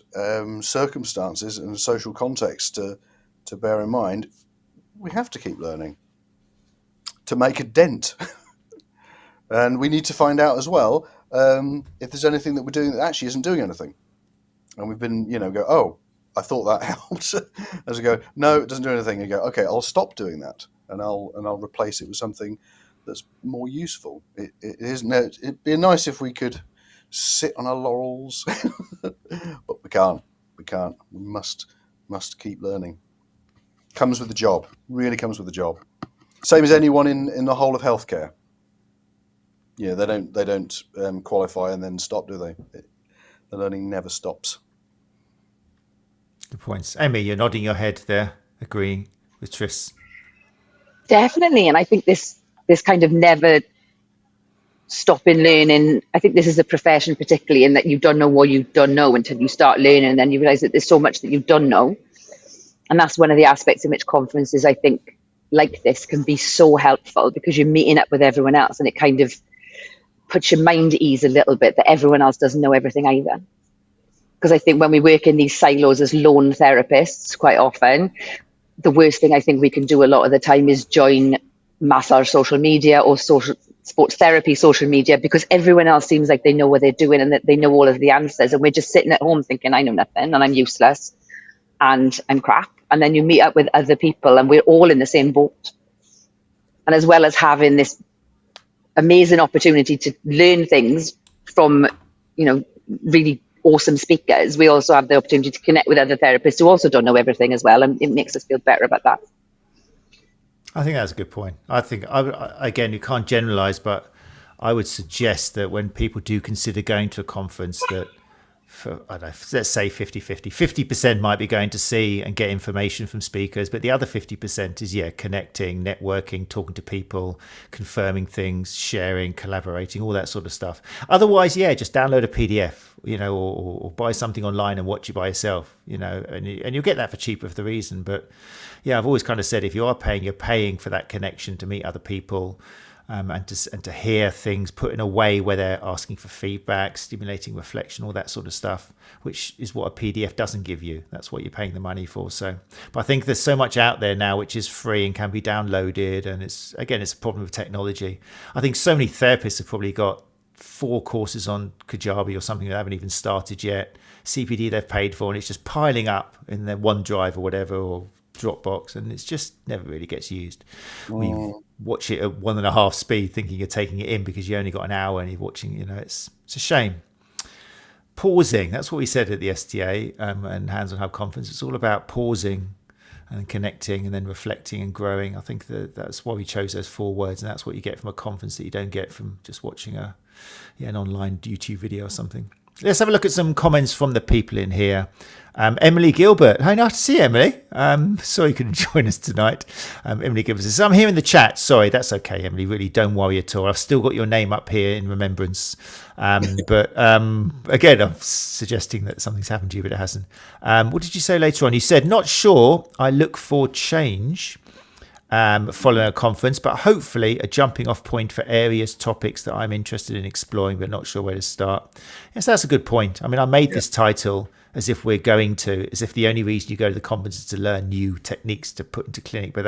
circumstances and social context to bear in mind. We have to keep learning to make a dent, and we need to find out as well if there's anything that we're doing that actually isn't doing anything. And we've been, I thought that helped. As I go, no, it doesn't do anything. And go, okay, I'll stop doing that, and I'll replace it with something that's more useful. It'd be nice if we could sit on our laurels, but we can't. We must keep learning. Comes with the job. Really comes with the job. Same as anyone in the whole of healthcare. Yeah, they don't qualify and then stop, do they? The learning never stops. Good points. Amy, you're nodding your head there, agreeing with Tris. Definitely. And I think this kind of never stopping learning. I think this is a profession particularly in that you don't know what you don't know until you start learning, and then you realize that there's so much that you don't know. And that's one of the aspects in which conferences, I think, like this can be so helpful, because you're meeting up with everyone else and it kind of puts your mind at ease a little bit that everyone else doesn't know everything either. Because I think when we work in these silos as lone therapists, quite often, the worst thing I think we can do a lot of the time is join massage social media or social sports therapy social media, because everyone else seems like they know what they're doing and that they know all of the answers. And we're just sitting at home thinking, I know nothing and I'm useless and I'm crap. And then you meet up with other people and we're all in the same boat. And as well as having this amazing opportunity to learn things from, really awesome speakers, we also have the opportunity to connect with other therapists who also don't know everything as well. And it makes us feel better about that. I think that's a good point. I think, again, you can't generalize, but I would suggest that when people do consider going to a conference, that for, I don't know, let's say 50-50, 50% might be going to see and get information from speakers, but the other 50% is, connecting, networking, talking to people, confirming things, sharing, collaborating, all that sort of stuff. Otherwise, just download a PDF, or buy something online and watch it by yourself, and you'll get that for cheaper for the reason. But I've always kind of said, if you are paying, you're paying for that connection to meet other people. And to hear things put in a way where they're asking for feedback, stimulating reflection, all that sort of stuff, which is what a PDF doesn't give you. That's what you're paying the money for. But I think there's so much out there now which is free and can be downloaded. And it's a problem with technology. I think so many therapists have probably got 4 courses on Kajabi or something that haven't even started yet. CPD they've paid for, and it's just piling up in their OneDrive or whatever, or Dropbox, and it's just never really gets used. We watch it at 1.5 speed thinking you're taking it in because you only got an hour and you're watching, it's a shame. Pausing, that's what we said at the STA and Hands-On Hub Conference. It's all about pausing and connecting and then reflecting and growing. I think that's why we chose those 4 words, and that's what you get from a conference that you don't get from just watching an online YouTube video or something. Let's have a look at some comments from the people in here. Emily Gilbert. Hi, nice to see you, Emily. Sorry you couldn't join us tonight. Emily Gilbert says, I'm here in the chat. Sorry, that's okay, Emily. Really, don't worry at all. I've still got your name up here in remembrance. But again, I'm suggesting that something's happened to you, but it hasn't. What did you say later on? You said, not sure. I look for change following a conference, but hopefully a jumping off point for areas, topics that I'm interested in exploring, but not sure where to start. Yes, that's a good point. I mean, I made this title as if the only reason you go to the conference is to learn new techniques to put into clinic, but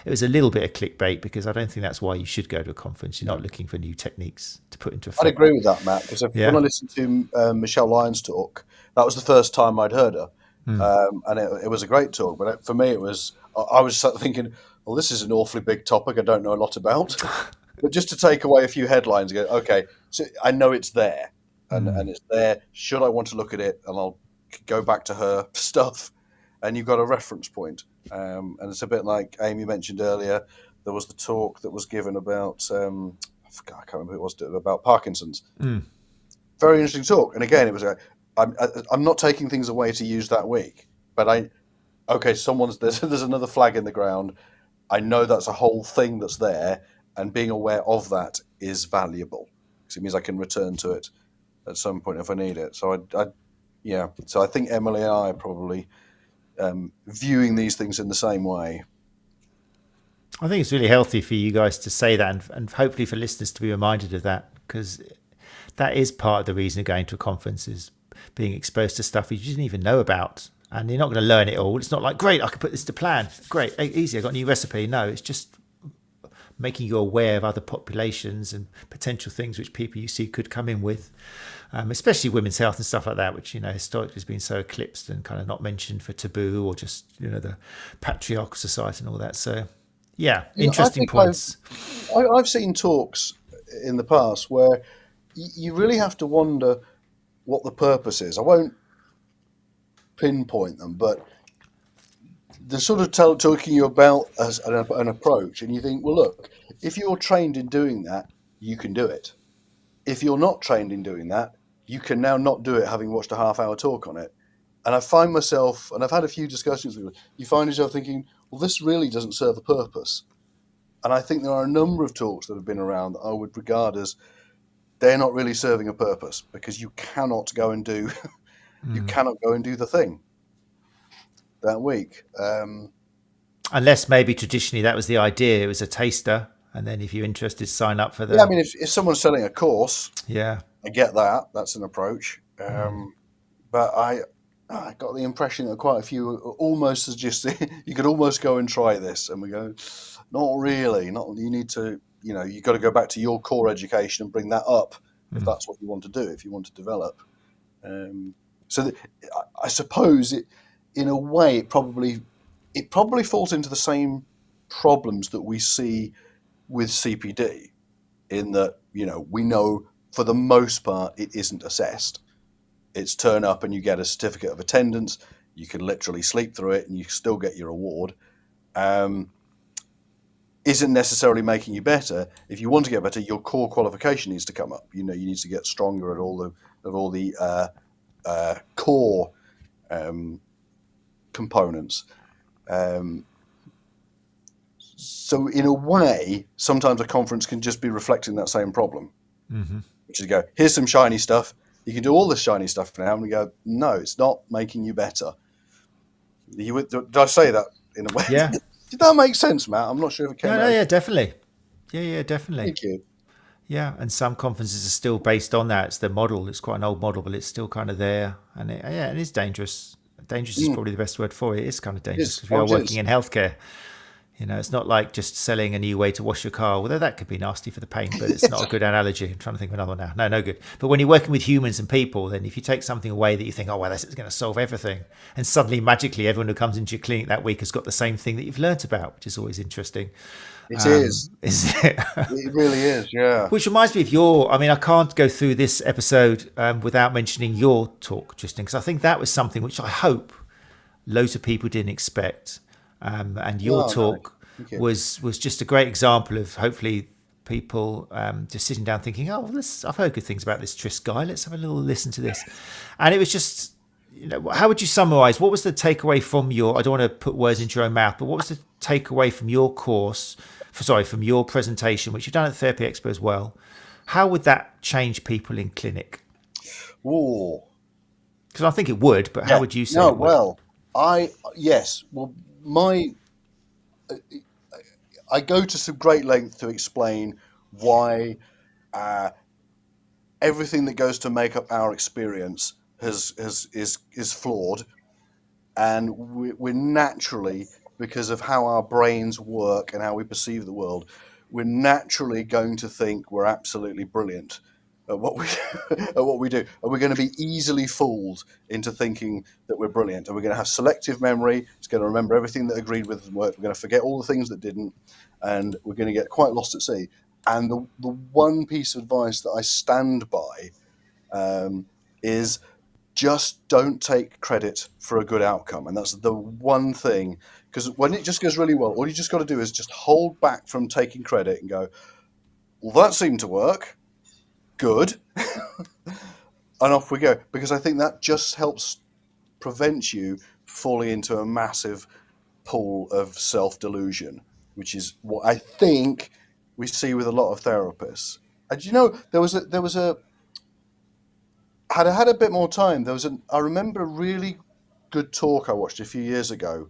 it was a little bit of clickbait, because I don't think that's why you should go to a conference. You're not looking for new techniques to put into effect. I'd agree with that, Matt, because when I listened to Michelle Lyons talk, that was the first time I'd heard her. And it was a great talk, but for me I was thinking, well, this is an awfully big topic I don't know a lot about. But just to take away a few headlines and go, okay, so I know it's there, and it's there. Should I want to look at it? And I'll go back to her stuff, and you've got a reference point. And it's a bit like Amy mentioned earlier. There was the talk that was given about, I can't remember who it was, about Parkinson's. Very interesting talk. And again, it was I'm not taking things away to use that week, but there's another flag in the ground. I know that's a whole thing that's there, and being aware of that is valuable, because it means I can return to it at some point if I need it. So So I think Emily and I are probably viewing these things in the same way. I think it's really healthy for you guys to say that, and hopefully for listeners to be reminded of that, because that is part of the reason of going to a conference, is being exposed to stuff you didn't even know about. And you're not going to learn it all. It's not like, great, I can put this to plan. Great, easy, I got a new recipe. No, it's just making you aware of other populations and potential things which people you see could come in with, especially women's health and stuff like that, which, historically has been so eclipsed and kind of not mentioned for taboo, or just, the patriarchal society and all that. So, interesting points. I've seen talks in the past where you really have to wonder what the purpose is. I won't pinpoint them, but they're sort of talking you about as an approach, and you think, well, look, if you're trained in doing that, you can do it. If you're not trained in doing that, you can now not do it, having watched a half-hour talk on it. And I find myself, and I've had a few discussions with you find yourself thinking, well, this really doesn't serve a purpose. And I think there are a number of talks that have been around that I would regard as they're not really serving a purpose, because you cannot go and do the thing that week. Unless maybe traditionally that was the idea. It was a taster, and then if you're interested, sign up for the. Yeah, I mean, if someone's selling a course, Yeah, I get that. That's an approach. But I got the impression that quite a few almost suggested you could almost go and try this, and we go, not really. Not you need to. You got to go back to your core education and bring that up if that's what you want to do. If you want to develop, I suppose it, in a way, it probably falls into the same problems that we see with CPD, in that we know for the most part it isn't assessed. It's turn up and you get a certificate of attendance. You can literally sleep through it and you still get your award. Isn't necessarily making you better. If you want to get better, your core qualification needs to come up. You need to get stronger at all the core components. So in a way, sometimes a conference can just be reflecting that same problem, which is go, here's some shiny stuff. You can do all this shiny stuff now. And we go, no, it's not making you better. Did I say that in a way? Yeah. Did that make sense, Matt? I'm not sure if it came out. No, yeah, definitely. Yeah, definitely. Thank you. Yeah, and some conferences are still based on that. It's the model. It's quite an old model, but it's still kind of there. And it is dangerous. Dangerous is probably the best word for it. It is kind of dangerous because we are working in healthcare. It's not like just selling a new way to wash your car, although that could be nasty for the paint, but it's not a good analogy. I'm trying to think of another now. No good. But when you're working with humans and people, then if you take something away that you think, oh, well, that's going to solve everything, and suddenly magically everyone who comes into your clinic that week has got the same thing that you've learnt about, which is always interesting. It is. Is it? It really is, yeah. Which reminds me of I can't go through this episode without mentioning your talk, Tristan, because I think that was something which I hope loads of people didn't expect. And your talk was just a great example of hopefully people just sitting down thinking, oh, I've heard good things about this Tris guy. Let's have a little listen to this. And it was just, how would you summarize? What was the takeaway from I don't want to put words into your own mouth, but what was the takeaway from your course, from your presentation, which you've done at Therapy Expo as well? How would that change people in clinic? Oh, because I think it would, but how would you say it would? Well, I go to some great length to explain why everything that goes to make up our experience is flawed, and we're naturally, because of how our brains work and how we perceive the world, we're naturally going to think we're absolutely brilliant at what we do, and we're going to be easily fooled into thinking that we're brilliant, and we're going to have selective memory. It's going to remember everything that agreed with and worked. We're going to forget all the things that didn't, and we're going to get quite lost at sea. And the one piece of advice that I stand by is just don't take credit for a good outcome. And that's the one thing, because when it just goes really well, all you just got to do is just hold back from taking credit and go, well, that seemed to work. Good. And off we go, because I think that just helps prevent you falling into a massive pool of self-delusion, which is what I think we see with a lot of therapists. And had I had a bit more time, I remember a really good talk I watched a few years ago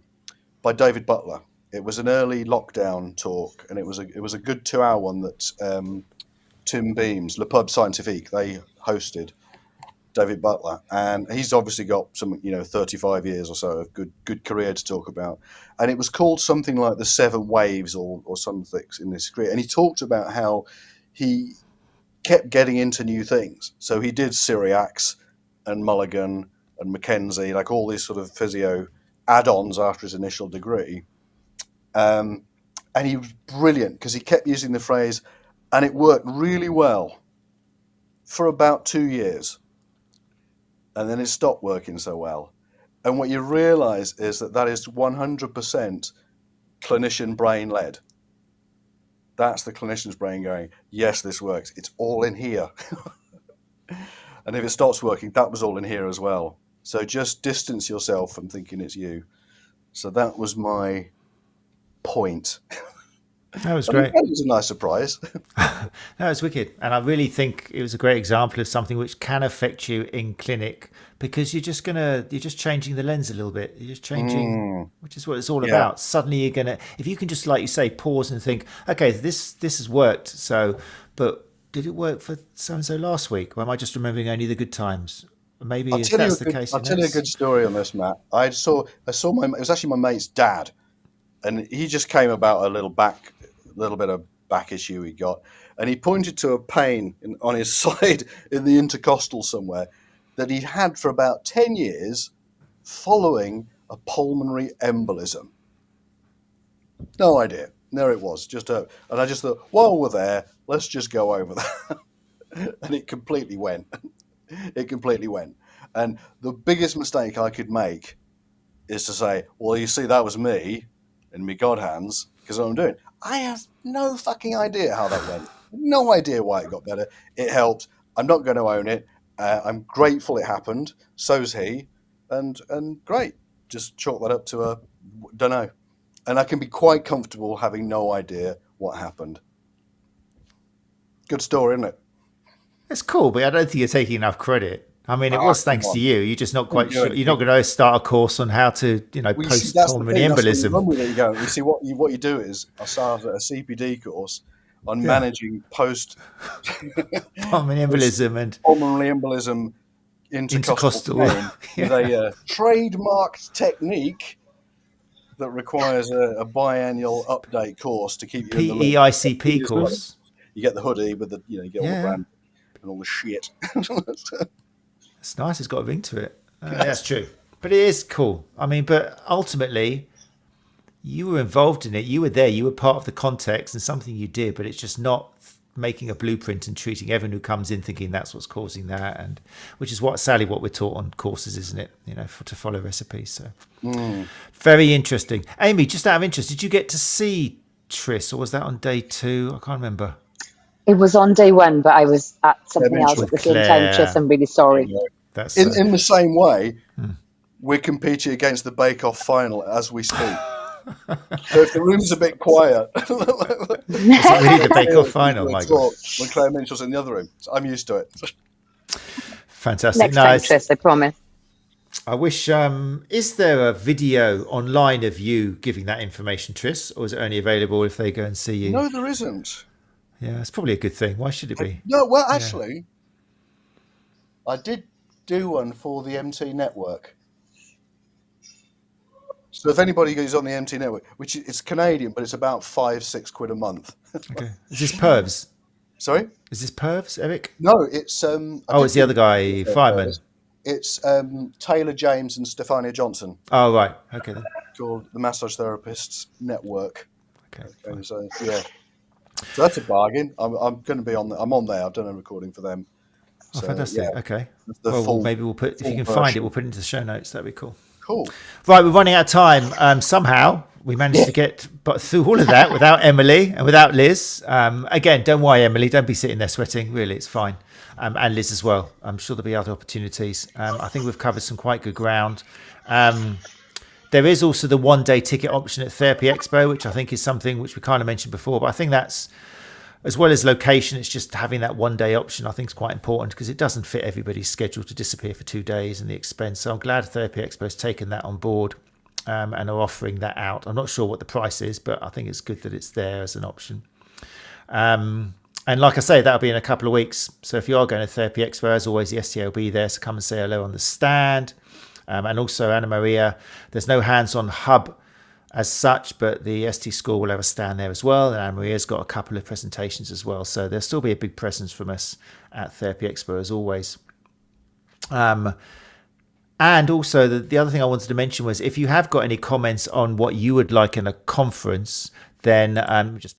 by David Butler. It was an early lockdown talk, and it was a good 2-hour one that Tim Beams, Le Pub Scientifique, they hosted David Butler, and he's obviously got some 35 years or so of good career to talk about, and it was called something like the 7 Waves or something in this career, and he talked about how he kept getting into new things. So he did Syriacs and Mulligan and Mackenzie, like all these sort of physio add-ons after his initial degree, and he was brilliant because he kept using the phrase, and it worked really well for about 2 years. And then it stopped working so well. And what you realize is that is 100% clinician brain led. That's the clinician's brain going, yes, this works. It's all in here. And if it stops working, that was all in here as well. So just distance yourself from thinking it's you. So that was my point. That was I mean, great. that was a nice surprise. No, it's wicked. And I really think it was a great example of something which can affect you in clinic, because you're just changing the lens a little bit. You're just changing, which is what it's all Yeah. about. Suddenly you're going to, if you can just, like you say, pause and think, okay, this has worked. So, but did it work for so-and-so last week? Or am I just remembering only the good times? Maybe if that's the case, I'll tell you a good story on this, Matt. I saw it was actually my mate's dad, and he just came about a little bit of back issue he got, and he pointed to a pain on his side in the intercostal somewhere that he'd had for about 10 years following a pulmonary embolism. No idea. There it was. And I just thought, while we're there, let's just go over that. And it completely went. It completely went. And the biggest mistake I could make is to say, well, you see, that was me in my God hands, because what I'm doing. I have no fucking idea how that went. No idea why it got better. It helped. I'm not going to own it. I'm grateful it happened. So's he. And great. Just chalk that up to don't know. And I can be quite comfortable having no idea what happened. Good story, isn't it? it's cool, but I don't think you're taking enough credit. I mean, it was thanks to you. You're just not quite sure. You're not going to start a course on how to, post pulmonary embolism. You go. You see, what you do is I started a CPD course on managing post Pulmonary embolism and pulmonary embolism intercostal pain with a trademarked technique that requires a biannual update course to keep you in the PEICP course. You get the hoodie with the you get all the brand and all the shit. It's nice. It's got a ring to it. That's true. But it is cool. I mean, but ultimately, you were involved in it. You were there. You were part of the context and something you did, but it's just not making a blueprint and treating everyone who comes in thinking that's what's causing that, and which is sadly what we're taught on courses, isn't it? To follow recipes. So very interesting. Amy, just out of interest, did you get to see Tris, or was that on day 2? I can't remember. It was on day 1, but I was at something else at the same time. Tris, I'm really sorry. That's in the same way, we're competing against the Bake Off final as we speak. So if the room's a bit quiet, is it really the Bake Off final? My God. When Claire Mitchell's in the other room, so I'm used to it. Fantastic. Next time, Tris, I promise. I wish. Is there a video online of you giving that information, Tris, or is it only available if they go and see you? No, there isn't. Yeah, it's probably a good thing. Why should it be? No, well, actually, I did do one for the MT network. So if anybody goes on the MT network, which it's Canadian, but it's about £5-6 a month. Okay. Is this Pervs? Sorry? Is this Pervs, Eric? No, it's it's the other guy, Fireman. It's Taylor James and Stefania Johnson. Oh, right. Okay then. Called the Massage Therapists Network. Okay. So so that's a bargain. I'm going to be on. I'm on there. I've done a recording for them. Oh, so, fantastic. Yeah, okay. Maybe we'll put, if you can find it, we'll put it into the show notes. That'd be cool. Cool. Right, we're running out of time. Somehow we managed to get through all of that without Emily and without Liz. Again, don't worry, Emily. Don't be sitting there sweating. Really, it's fine. And Liz as well. I'm sure there'll be other opportunities. I think we've covered some quite good ground. There is also the one-day ticket option at Therapy Expo, which I think is something which we kind of mentioned before. But I think that's, as well as location, it's just having that one-day option I think is quite important, because it doesn't fit everybody's schedule to disappear for 2 days and the expense. So I'm glad Therapy Expo has taken that on board and are offering that out. I'm not sure what the price is, but I think it's good that it's there as an option. And like I say, that'll be in a couple of weeks. So if you are going to Therapy Expo, as always, the STA will be there. So come and say hello on the stand. And also, Anna Maria, there's no hands-on hub as such, but the ST School will have a stand there as well. And Anna Maria's got a couple of presentations as well. So there'll still be a big presence from us at Therapy Expo as always. And also, the other thing I wanted to mention was, if you have got any comments on what you would like in a conference, then just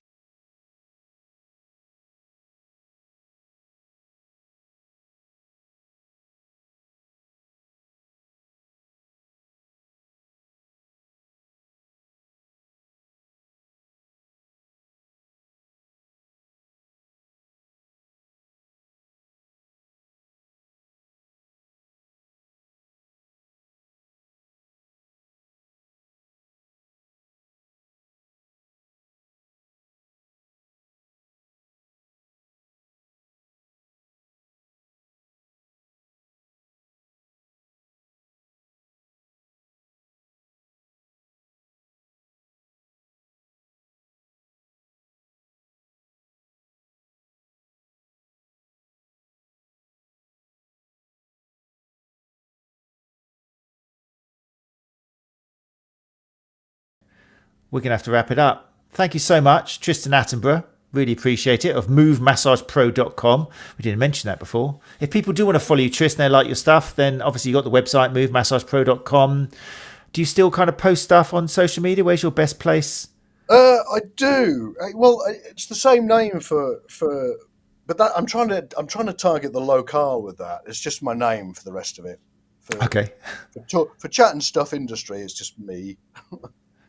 we're going to have to wrap it up. Thank you so much, Tristan Attenborough. Really appreciate it, of movemassagepro.com. We didn't mention that before. If people do want to follow you, Tristan, they like your stuff, then obviously you've got the website, movemassagepro.com. Do you still kind of post stuff on social media? Where's your best place? I do. Well, it's the same name but that I'm trying to target the locale with that. It's just my name for the rest of it. Okay. For chat and stuff industry, it's just me.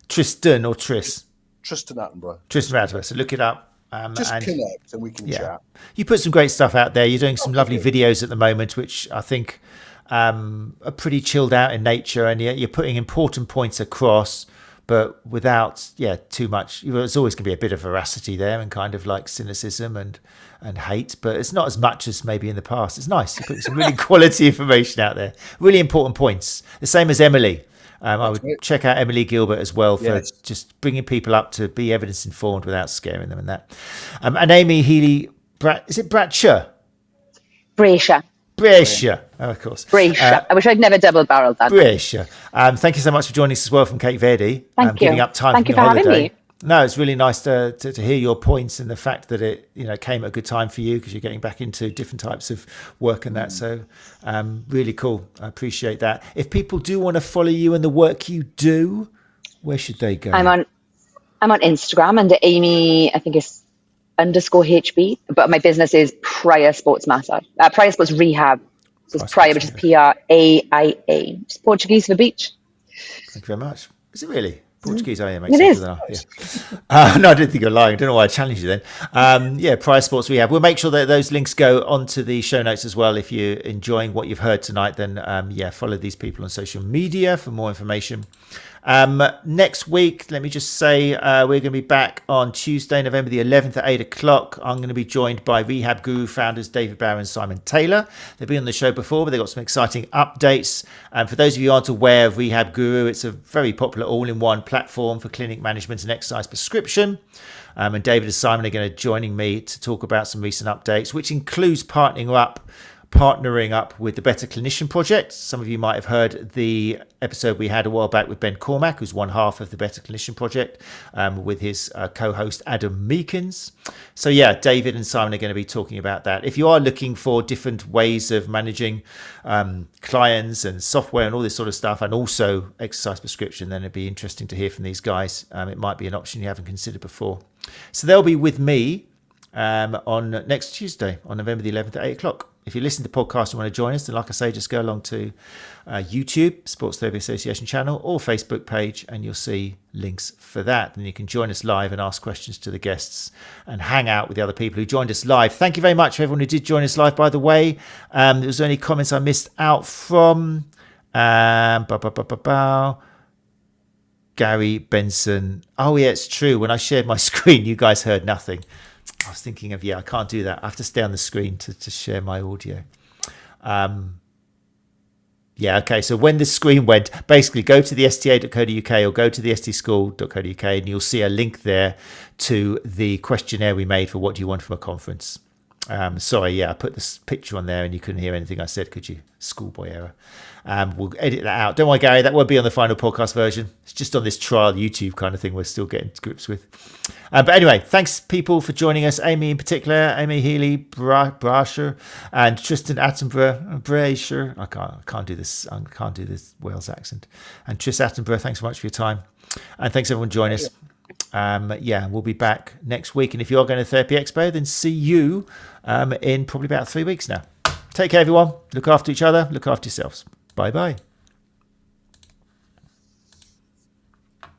Tristan or Tris? Tristan Attenborough. Tristan Attenborough. So look it up. Just connect and we can chat. You put some great stuff out there. You're doing some lovely videos at the moment, which I think are pretty chilled out in nature, and you're putting important points across, but without too much. There's always going to be a bit of veracity there and kind of like cynicism and hate, but it's not as much as maybe in the past. It's nice. You're putting some really quality information out there, really important points. The same as Emily. I would check out Emily Gilbert as well for just bringing people up to be evidence informed without scaring them and that. And Amy Healy, is it Bradshaw? Brayshaw. Oh, of course. Brayshaw. I wish I'd never double-barreled that. Brayshaw. Thank you so much for joining us as well from 𝐶𝐫𝐻𝐻. Thank you. Giving up time Thank from you your for holiday. having me. No, it's really nice to hear your points and the fact that it came at a good time for you because you're getting back into different types of work and that. So really cool. I appreciate that. If people do want to follow you and the work you do, where should they go? I'm on Instagram under Aimi, I think it's _HB, but my business is Prior Sports Massage, Prior Sports Rehab. So it's Prior, which is PRAIA. It's Portuguese for beach. Thank you very much. Is it really? Portuguese, makes it sense. is. No, I didn't think you're lying. I don't know why I challenged you then. Prior Sports Rehab. We'll make sure that those links go onto the show notes as well. If you're enjoying what you've heard tonight, then follow these people on social media for more information. Next week, let me just say we're going to be back on Tuesday, November the 11th at 8 o'clock. I'm going to be joined by Rehab Guru founders David Barrow and Simon Taylor. They've been on the show before, but they've got some exciting updates. And for those of you who aren't aware of Rehab Guru, it's a very popular all-in-one platform for clinic management and exercise prescription. And David and Simon are going to joining me to talk about some recent updates, which includes partnering up with the Better Clinician Project. Some of you might have heard the episode we had a while back with Ben Cormack, who's one half of the Better Clinician Project, with his co-host Adam Meekins. So David and Simon are going to be talking about that. If you are looking for different ways of managing clients and software and all this sort of stuff, and also exercise prescription, then it'd be interesting to hear from these guys. It might be an option you haven't considered before. So they'll be with me on next Tuesday, on November the 11th at 8 o'clock. If you listen to the podcast and want to join us, then like I say, just go along to YouTube, Sports Therapy Association channel, or Facebook page, and you'll see links for that. And you can join us live and ask questions to the guests and hang out with the other people who joined us live. Thank you very much for everyone who did join us live, by the way. Was there any comments I missed out from? Gary Benson. Oh, yeah, it's true. When I shared my screen, you guys heard nothing. I was thinking of, I can't do that. I have to stay on the screen to share my audio. Okay. So when the screen went, basically go to the sta.co.uk or go to the stschool.co.uk and you'll see a link there to the questionnaire we made for what do you want from a conference. Sorry, I put this picture on there and you couldn't hear anything I said, could you? Schoolboy error. We'll edit that out. Don't worry, Gary, that won't be on the final podcast version. It's just on this trial YouTube kind of thing we're still getting to grips with. But anyway, thanks people for joining us. Amy in particular, Amy Healy, Brasher, and Tristan Attenborough, Brasher. I can't do this. I can't do this Wales accent. And Tris Attenborough, thanks so much for your time. And thanks everyone joining us. We'll be back next week. And if you are going to Therapy Expo, then see you in probably about 3 weeks now. Take care, everyone. Look after each other. Look after yourselves. Bye-bye.